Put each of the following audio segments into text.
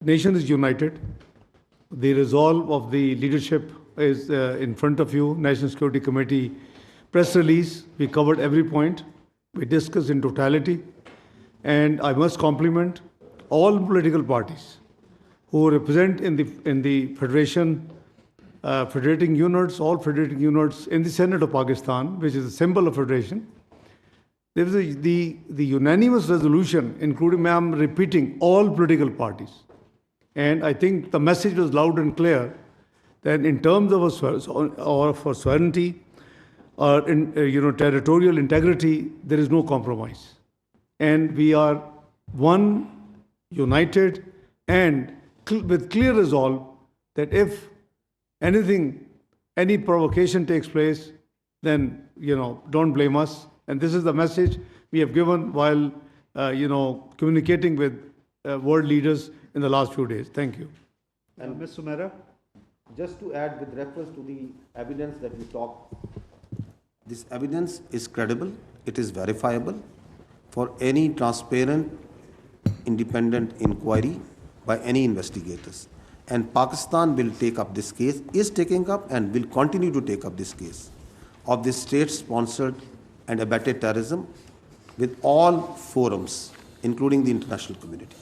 nation is united. The resolve of the leadership is in front of you. National Security Committee press release. We covered every point. We discussed in totality. And I must compliment all political parties who represent in the federation, federating units, all federating units in the Senate of Pakistan, which is a symbol of federation. There was the unanimous resolution, including, I'm repeating, all political parties. And I think the message was loud and clear that in terms of our sovereignty or territorial integrity, there is no compromise. And we are one, united, and with clear resolve that if anything, any provocation takes place, then, don't blame us. And this is the message we have given while, communicating with world leaders in the last few days. Thank you. And Ms. Sumaira, just to add with reference to the evidence that you talked, this evidence is credible, it is verifiable for any transparent, independent inquiry by any investigators. And Pakistan will take up this case, is taking up and will continue to take up this case of this state-sponsored and abetted terrorism with all forums, including the international community.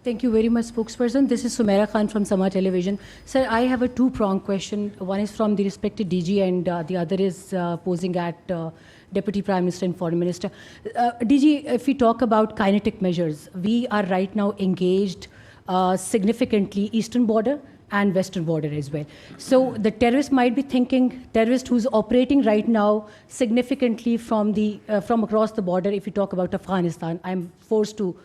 Thank you very much, spokesperson. This is Sumaira Khan from Sama Television. Sir, I have a two-pronged question. One is from the respected DG and the other is posing at Deputy Prime Minister and Foreign Minister. DG, if we talk about kinetic measures, we are right now engaged significantly eastern border and western border as well. So the terrorist might be thinking, terrorist who's operating right now significantly from across the border, if you talk about Afghanistan, I'm forced to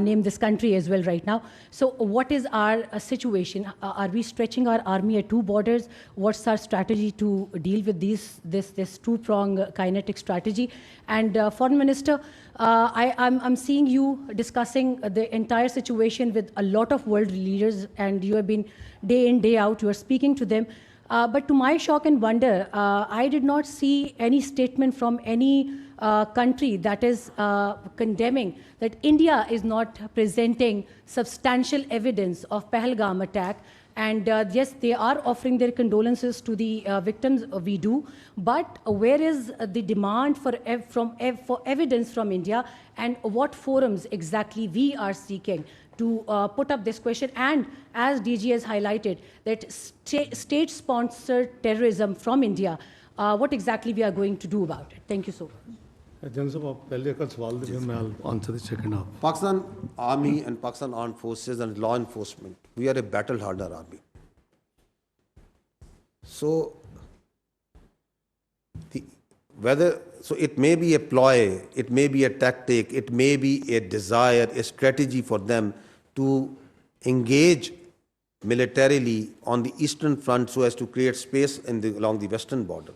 name this country as well right now. So what is our situation? Are we stretching our army at two borders? What's our strategy to deal with this two-pronged kinetic strategy? And Foreign Minister, I'm seeing you discussing the entire situation with a lot of world leaders, and you have been day in, day out, you are speaking to them. But to my shock and wonder, I did not see any statement from any country that is condemning that India is not presenting substantial evidence of Pahalgam attack. And yes, they are offering their condolences to the victims, we do. But where is the demand for evidence from India, and what forums exactly we are seeking to put up this question? And as DG has highlighted, that state-sponsored terrorism from India, what exactly we are going to do about it? Thank you so much. I'll answer the second half. Pakistan Army and Pakistan Armed Forces and law enforcement, we are a battle-hardened army. So, it may be a ploy, it may be a tactic, it may be a desire, a strategy for them to engage militarily on the eastern front so as to create space along the western border.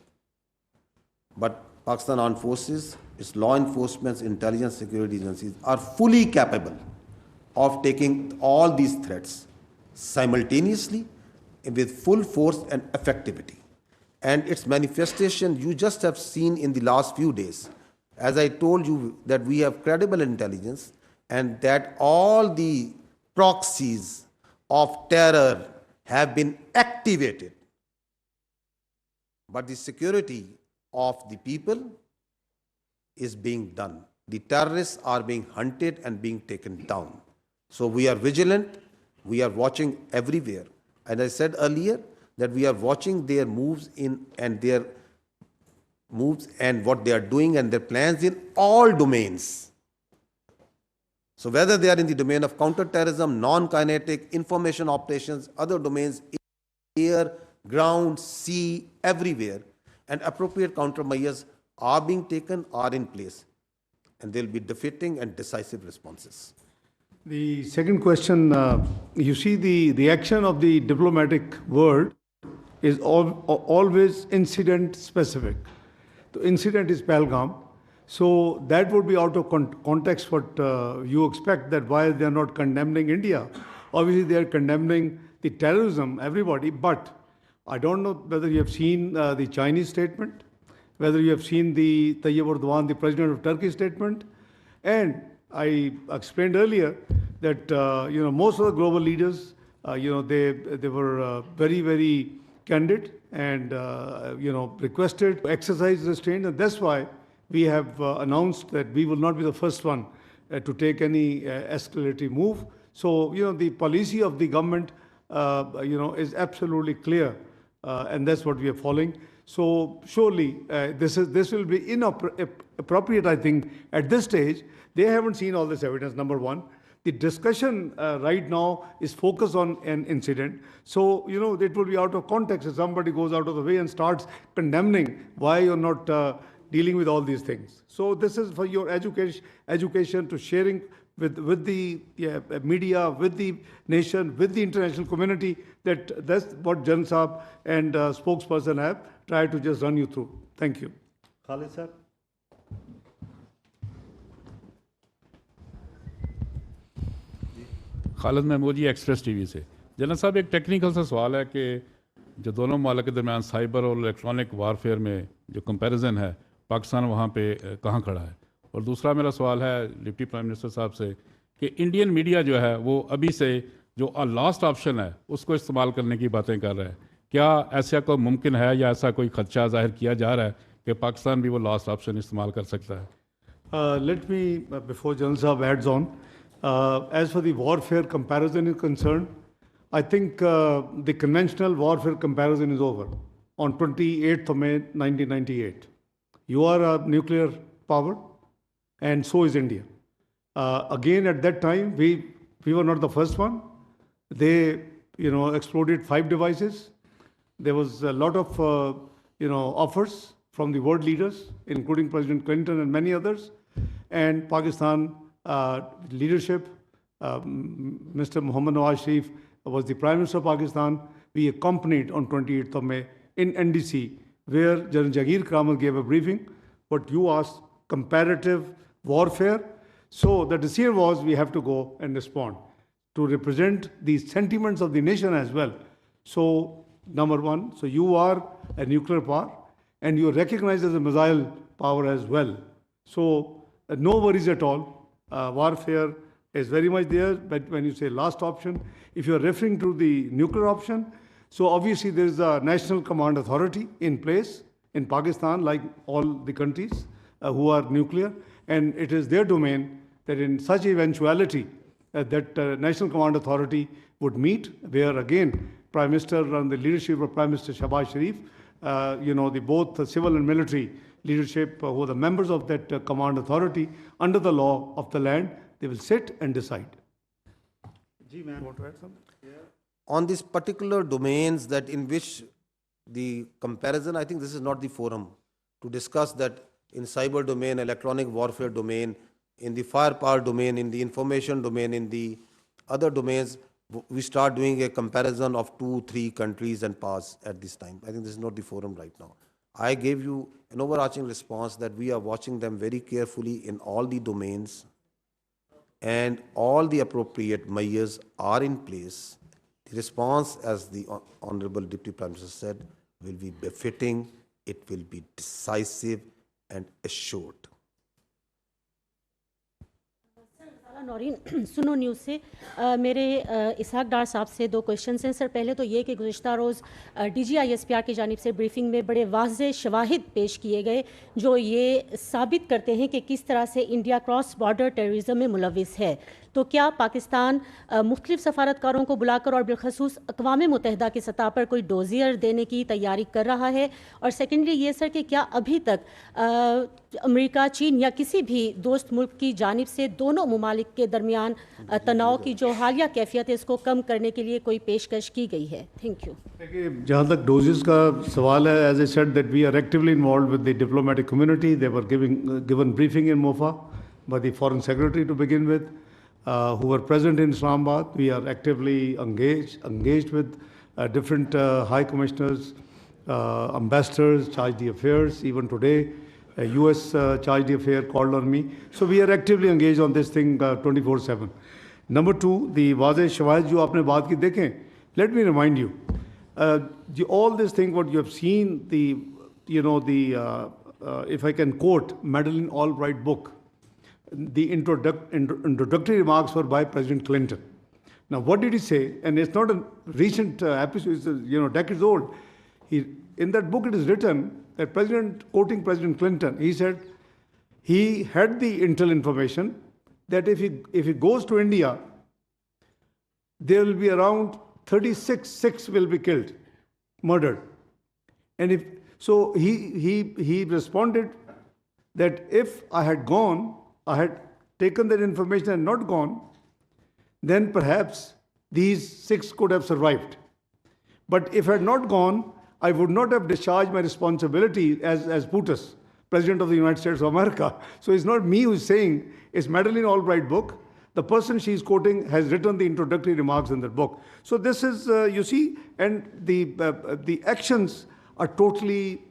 But Pakistan Armed Forces, its law enforcement, intelligence, security agencies are fully capable of taking all these threats simultaneously with full force and effectivity. And its manifestation you just have seen in the last few days. As I told you that we have credible intelligence and that all the proxies of terror have been activated. But the security of the people is being done. The terrorists are being hunted and being taken down. So we are vigilant, we are watching everywhere. And I said earlier that we are watching their moves and what they are doing and their plans in all domains. So whether they are in the domain of counter-terrorism, non-kinetic, information operations, other domains, air, ground, sea, everywhere, and appropriate countermeasures are being taken, are in place. And there will be defeating and decisive responses. The second question, you see the reaction of the diplomatic world is always incident specific. The incident is Pahalgam. So that would be out of context what you expect, that why they are not condemning India. Obviously they are condemning the terrorism, everybody, but I don't know whether you have seen the Chinese statement, whether you have seen the Tayyip Erdogan, the president of Turkey statement, and I explained earlier that most of the global leaders, they were very, very candid and requested to exercise restraint, and that's why we have announced that we will not be the first one to take any escalatory move. So the policy of the government is absolutely clear, and that's what we are following. So surely this will be inappropriate, I think, at this stage. They haven't seen all this evidence, number one. The discussion right now is focused on an incident. So, it will be out of context if somebody goes out of the way and starts condemning why you're not dealing with all these things. So this is for your education to sharing with the media, with the nation, with the international community, that's what Jan Saab and spokesperson have tried to just run you through. Thank you. Khalid sir. Khalid Mahmood ji Express TV से। General साहब, एक technical सा सवाल है कि जो दोनों मुल्क के दरमियान साइबर और इलेक्ट्रॉनिक वारफेयर में जो कंपैरिजन है, पाकिस्तान वहाँ पे कहाँ खड़ा है? और दूसरा मेरा सवाल है डिप्टी प्राइम मिनिस्टर साहब से कि इंडियन मीडिया जो है वो अभी से जो लास्ट ऑप्शन है उसको इस्तेमाल करने की बातें कर रहा है। क्या ऐसा कोई मुमकिन है या ऐसा कोई खदशा जाहिर किया जा रहा है कि पाकिस्तान भी वो लास्ट ऑप्शन इस्तेमाल कर सकता है? Let me, before General Saab adds on, as for the warfare comparison is concerned, I think the conventional warfare comparison is over on 28th of May 1998. You are a nuclear power and so is India. Again, at that time, we were not the first one. They, exploded 5 devices. There was a lot of, offers from the world leaders, including President Clinton and many others. And Pakistan leadership, Mr. Muhammad Nawaz Sharif was the Prime Minister of Pakistan. We accompanied on 28th of May in NDC, where General Jagir Kramal gave a briefing. What you asked, comparative warfare. So the decision was we have to go and respond to represent the sentiments of the nation as well. So number one, so you are a nuclear power and you are recognized as a missile power as well. So no worries at all. Warfare is very much there, but when you say last option, if you are referring to the nuclear option, so obviously there is a national command authority in place in Pakistan, like all the countries who are nuclear, and it is their domain that in such eventuality that national command authority would meet, where again Prime Minister and the leadership of Prime Minister Shahbaz Sharif, the both civil and military leadership who are the members of that command authority under the law of the land, they will sit and decide. Ji, ma'am, want to add something? Yeah. On these particular domains that in which the comparison, I think this is not the forum to discuss that in cyber domain, electronic warfare domain, in the firepower domain, in the information domain, in the other domains, we start doing a comparison of 2-3 countries and pause at this time. I think this is not the forum right now. I gave you an overarching response that we are watching them very carefully in all the domains and all the appropriate measures are in place. The response, as the Honorable Deputy Prime Minister said, will be befitting, it will be decisive and assured. Naureen सुनो news से मेरे इसहाक डार साहब से 2 questions हैं sir. पहले तो ये कि गुज़िश्ता रोज़ डीजी ISPR की जानिब से ब्रीफिंग में बड़े वाज़ेह शवाहिद पेश किए गए जो ये साबित करते हैं कि किस तरह से इंडिया क्रॉस बॉर्डर टेररिज्म में मुलविस है। तो क्या पाकिस्तान मुख्तलिफ सफारतकारों को बुलाकर और बिलखसूस अक़वाम मुत्तहिदा की सतह पर कोई डोजियर देने की तैयारी कर रहा है? और सेकेंडली ये सर कि क्या अभी तक अमेरिका, चीन या किसी भी दोस्त मुल्क की जानिब से दोनों ममालिक के दरमियान तनाव की जो हालिया कैफियत है इसको कम करने के लिए कोई पेशकश की गई है? Thank you. देखिए, जहाँ तक डोजेस का सवाल है, as I said that we are actively involved with the diplomatic community. They were given briefing in MOFA by the foreign secretary to begin with, who were present in Islamabad. We are actively engaged with different high commissioners, ambassadors, chargé d'affaires. Even today, US chargé d'affaires called on me. So we are actively engaged on this thing 24/7. Number 2, the वाज़े शवाहिद जो आपने बात की देखें, let me remind you, all this thing what you have seen, if I can quote Madeleine Albright book, the introductory remarks were by President Clinton. Now, what did he say? And it's not a recent episode, it's decades old. In that book, it is written that quoting President Clinton, he said he had the intel information that if he goes to India, there will be around 6 will be killed, murdered. And he responded that if I had gone, I had taken that information and not gone, then perhaps these 6 could have survived. But if I had not gone, I would not have discharged my responsibility as PUTUS, President of the United States of America. So it's not me who's saying, it's Madeleine Albright book. The person she's quoting has written the introductory remarks in that book. So this is, you see, and the actions are totally,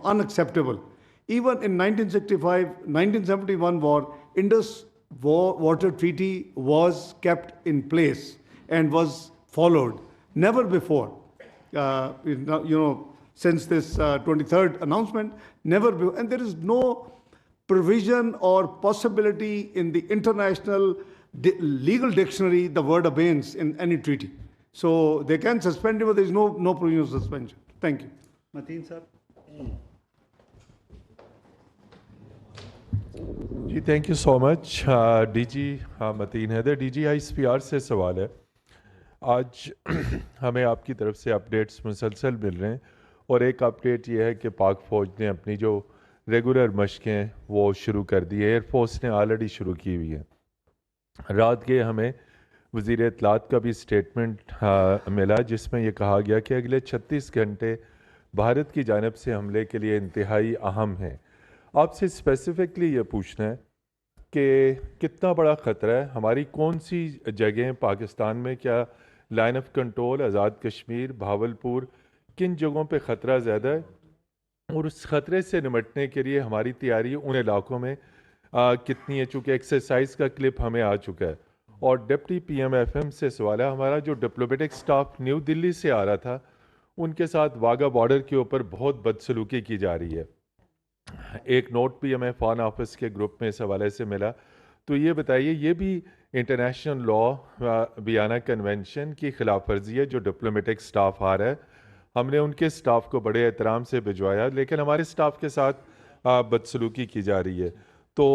unacceptable. Even in 1971 war, Indus Water Treaty was kept in place and was followed. Never before, since this 23rd announcement, never before. And there is no provision or possibility in the international legal dictionary the word abeyance in any treaty. So they can suspend it, but there is no provision of suspension. Thank you. Mateen sir. जी thank you so much DG Mateen Haider DG ISPR से सवाल है आज हमें आपकी तरफ से updates मुसलसल मिल रहे हैं और एक अपडेट ये है कि पाक फ़ौज ने अपनी जो रेगुलर मशक़ें वो शुरू कर दी है एयरफोर्स ने ऑलरेडी शुरू की हुई है रात के हमें वज़ीर इत्तलात का भी स्टेटमेंट मिला जिसमें यह कहा गया कि अगले 36 घंटे भारत की जानिब से हमले के लिए इंतहाई अहम हैं आपसे स्पेसिफिकली ये पूछना है कि कितना बड़ा ख़तरा है हमारी कौन सी जगहें पाकिस्तान में क्या line of control Azad Kashmir Bahawalpur किन जगहों पे ख़तरा ज़्यादा है और उस ख़तरे से निमटने के लिए हमारी तैयारी उन इलाकों में कितनी है चूँकि एक्सरसाइज का क्लिप हमें आ चुका है और डिप्टी PM FM से सवाल है हमारा जो डिप्लोमेटिक स्टाफ न्यू दिल्ली से आ रहा था उनके साथ वाघा बॉर्डर के ऊपर बहुत बदसलूकी की जा रही है एक नोट भी हमें फॉरेन ऑफिस के ग्रुप में इस हवाले से मिला तो ये बताइए ये भी इंटरनेशनल लॉ बियाना कन्वेंशन की खिलाफ वर्जी है जो डिप्लोमेटिक स्टाफ आ रहा है हमने उनके स्टाफ को बड़े एहतराम से भिजवाया लेकिन हमारे स्टाफ के साथ बदसलूकी की जा रही है तो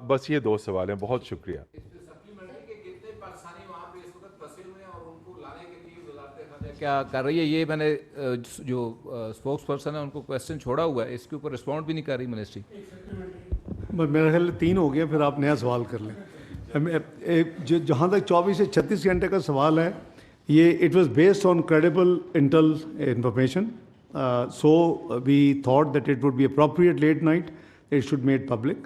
बस ये 2 सवाल हैं बहुत शुक्रिया क्या कर रही है ये मैंने जो स्पोक्स पर्सन है उनको क्वेश्चन छोड़ा हुआ है इसके ऊपर रिस्पॉन्ड भी नहीं कर रही मिनिस्ट्री मेरा ख्याल 3 हो गया फिर आप नया सवाल कर लें जहाँ तक 24 से 36 घंटे का सवाल है ये it was based on credible intel information so we thought that it would be appropriate late night it should made public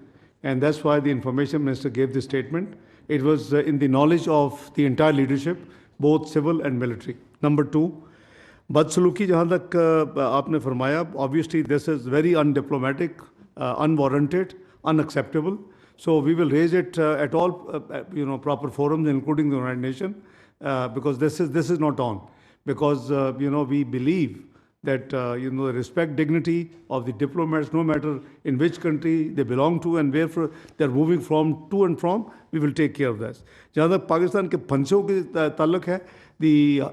and that's why the information minister gave the statement it was in the knowledge of the entire leadership both civil and military number 2 बदसलूकी जहाँ तक आपने फरमाया obviously this is very undiplomatic unwarranted unacceptable so we will raise it at all proper forums including the United Nations because this is not on because we believe that respect dignity of the diplomats no matter in which country they belong to and where they are moving from to and from we will take care of this जहाँ तक पाकिस्तान के फंसों के ताल्लुक है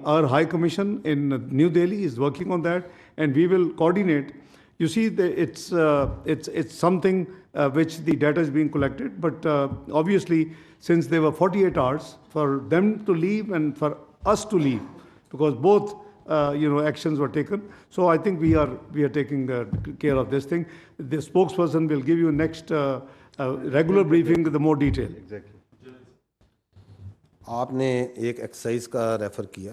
our High Commission in New Delhi is working on that and we will coordinate you see it's something which the data is being collected but obviously since there were 48 hours for them to leave and for us to leave because both actions were taken so I think we are taking care of this thing the spokesperson will give you next regular briefing with the more detail exactly आपने एक exercise का refer किया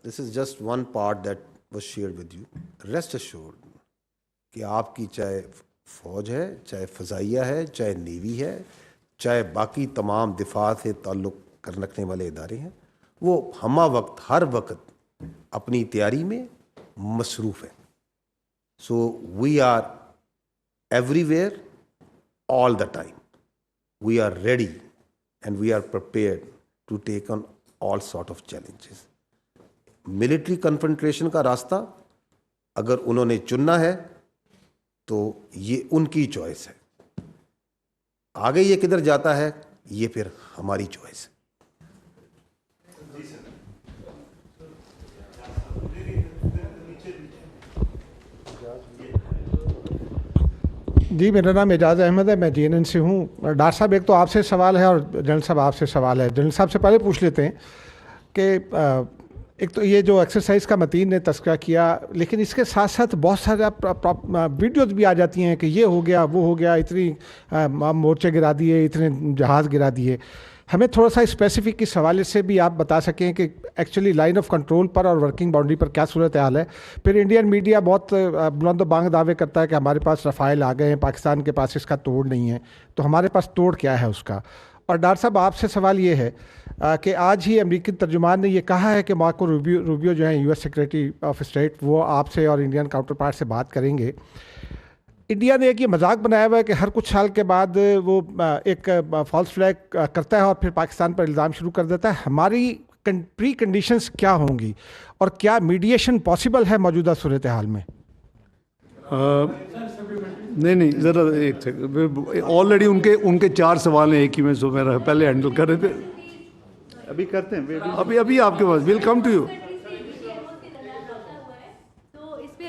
this is just one part that was shared with you rest assured कि आपकी चाहे फ़ौज है चाहे फ़ज़ाइया है चाहे नेवी है चाहे बाकी तमाम दिफा से ताल्लुक़ रखने वाले इदारे हैं वो हमा वक्त हर वक्त अपनी तैयारी में मसरूफ़ है so we are everywhere all the time we are ready and we are prepared to take on all sort of challenges military confrontation का रास्ता अगर उन्होंने चुनना है तो ये उनकी चॉइस है आगे ये किधर जाता है ये फिर हमारी चॉइस है। जी, मेरा नाम एजाज़ अहमद है, मैं जीएनएन से हूँ। डॉक्टर साहब, एक तो आपसे सवाल है और जनरल साहब आपसे सवाल है। जनरल साहब से पहले पूछ लेते हैं कि एक तो ये जो एक्सरसाइज का मतीन ने तस्करा किया, लेकिन इसके साथ साथ बहुत सारे वीडियोज़ भी आ जाती हैं कि ये हो गया, वो हो गया, इतनी मोर्चे गिरा दिए, इतने जहाज़ गिरा दिए। हमें थोड़ा सा स्पेसिफिक इस हवाले से भी आप बता सकें कि एक्चुअली लाइन ऑफ कंट्रोल पर और वर्किंग बाउंड्री पर क्या सूरत हाल है। फिर इंडियन मीडिया बहुत बुलंद बांग दावे करता है कि हमारे पास रफ़ाइल आ गए हैं, पाकिस्तान के पास इसका तोड़ नहीं है। तो हमारे पास तोड़ क्या है उसका? और डॉक्टर साहब, आपसे सवाल ये है कि आज ही अमेरिकी तर्जुमान ने ये कहा है कि मार्को रूबियो जो है यूएस सेक्रेटरी ऑफ स्टेट, वो आपसे और इंडियन काउंटर पार्ट से बात करेंगे। इंडिया ने एक ये मजाक बनाया हुआ है कि हर कुछ साल के बाद वो एक फॉल्स फ्लैग करता है और फिर पाकिस्तान पर इल्ज़ाम शुरू कर देता है। हमारी प्री कंडीशंस क्या होंगी और क्या मीडिएशन पॉसिबल है मौजूदा सूरत हाल में? नहीं, ज़रा एक सेकंड, ऑलरेडी उनके 4 सवाल हैं एक ही में, सो मेरा पहले हैंडल कर रहे थे, अभी करते हैं, अभी आपके पास, विल कम टू यू।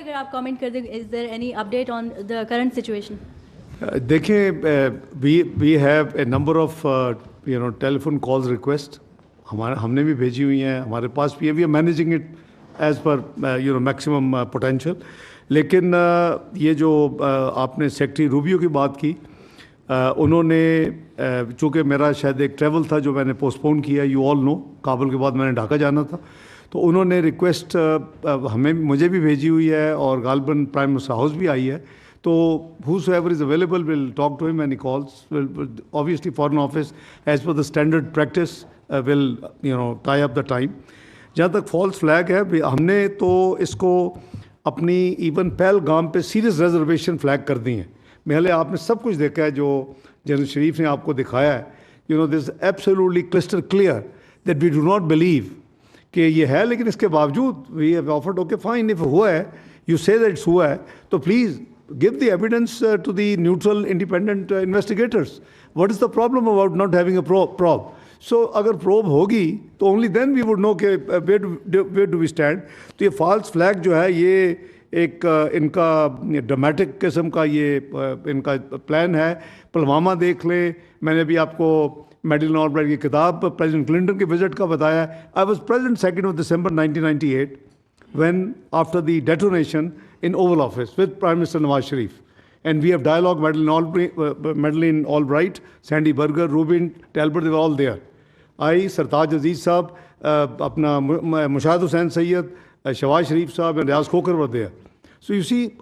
अगर आप कमेंट कर दें, is there any update on the current situation? देखें, we have a number of telephone calls request हमने भी भेजी हुई हैं, हमारे पास भी है, we are managing it as per maximum potential. लेकिन ये जो आपने सेक्रेटरी रूबियो की बात की, उन्होंने चूँकि मेरा शायद एक ट्रैवल था जो मैंने पोस्टपोन किया, यू ऑल नो, काबुल के बाद मैंने ढाका जाना था, तो उन्होंने रिक्वेस्ट मुझे भी भेजी हुई है और गालबन प्राइम मिनिस्टर हाउस भी आई है। तो whosoever is available will talk to him and he calls. Obviously foreign office as per the standard practice will tie up the time. जहाँ तक फॉल्स फ्लैग है, हमने तो इसको अपनी इवन पहलगाम पे सीरियस रिजर्वेशन फ्लैग कर दी हैं। पहले आपने सब कुछ देखा है जो जनरल शरीफ ने आपको दिखाया है। This absolutely crystal clear that we do not believe कि ये है, लेकिन इसके बावजूद we have offered, okay fine, if हुआ है, यू से दैट इट्स हुआ है, तो please give the evidence to the neutral independent investigators. What is the problem about not having a probe? So अगर प्रोब होगी तो only then we would know के where do we stand. तो ये false flag जो है, ये एक इनका ड्रामेटिक किस्म का ये इनका प्लान है। पुलवामा देख लें, मैंने अभी आपको मेडिलन ऑलब्राइट की किताब प्रेसिडेंट क्लिंटन के विजिट का बताया। I was present 2 December 1998 when after the detonation in Oval Office with Prime Minister Nawaz Sharif, and we have dialogue Madeleine Albright, Sandy Berger, Rubin Talbot, they were all there. I, Sartaj Aziz Saab, अपना मुशाहिद हुसैन सैयद, शवाज शरीफ साहब and Riaz Khokhar were there. So you see,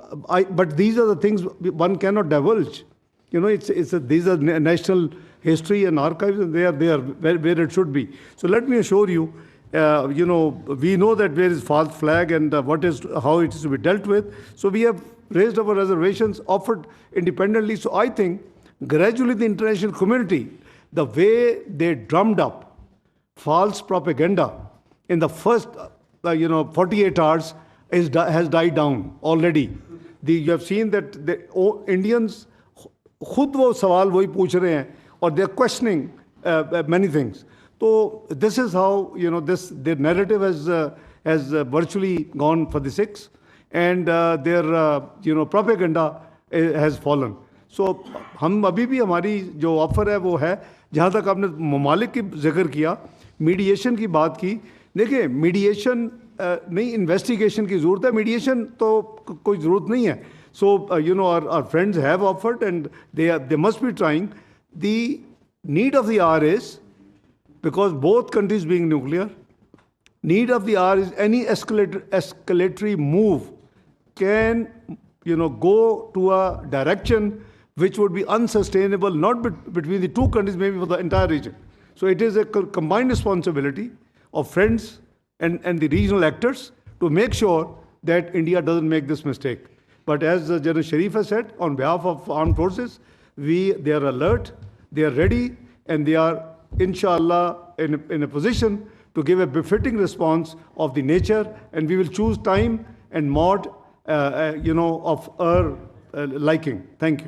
but these are the things one cannot divulge. These are national history and archives, and they are where it should be. So let me assure you, we know that there is false flag and how it is to be dealt with. So we have raised our reservations, offered independently. So I think gradually the international community, the way they drummed up false propaganda in the first 48 hours has died down already. You have seen that the Indians खुद वो सवाल वही पूछ रहे हैं और they are questioning many things. So this is how their narrative has virtually gone for the six, and their propaganda has fallen. So हम अभी भी हमारी जो ऑफर है वो है, जहाँ तक आपने ममालिक की जिक्र किया, मीडिएशन की बात की। देखिए, मीडिएशन नहीं, इन्वेस्टिगेशन की ज़रूरत है, मीडिएशन तो कोई ज़रूरत नहीं है। So our friends have offered, and they must be trying. The need of the hour is, because both countries being nuclear, need of the hour is any escalatory move can go to a direction which would be unsustainable, not between the two countries, maybe for the entire region. So it is a combined responsibility of friends and the regional actors to make sure that India doesn't make this mistake. But as General Sharif has said, on behalf of armed forces, they are alert, they are ready, and they are, inshallah, in a position to give a befitting response of the nature, and we will choose time and mode, of our liking. Thank you.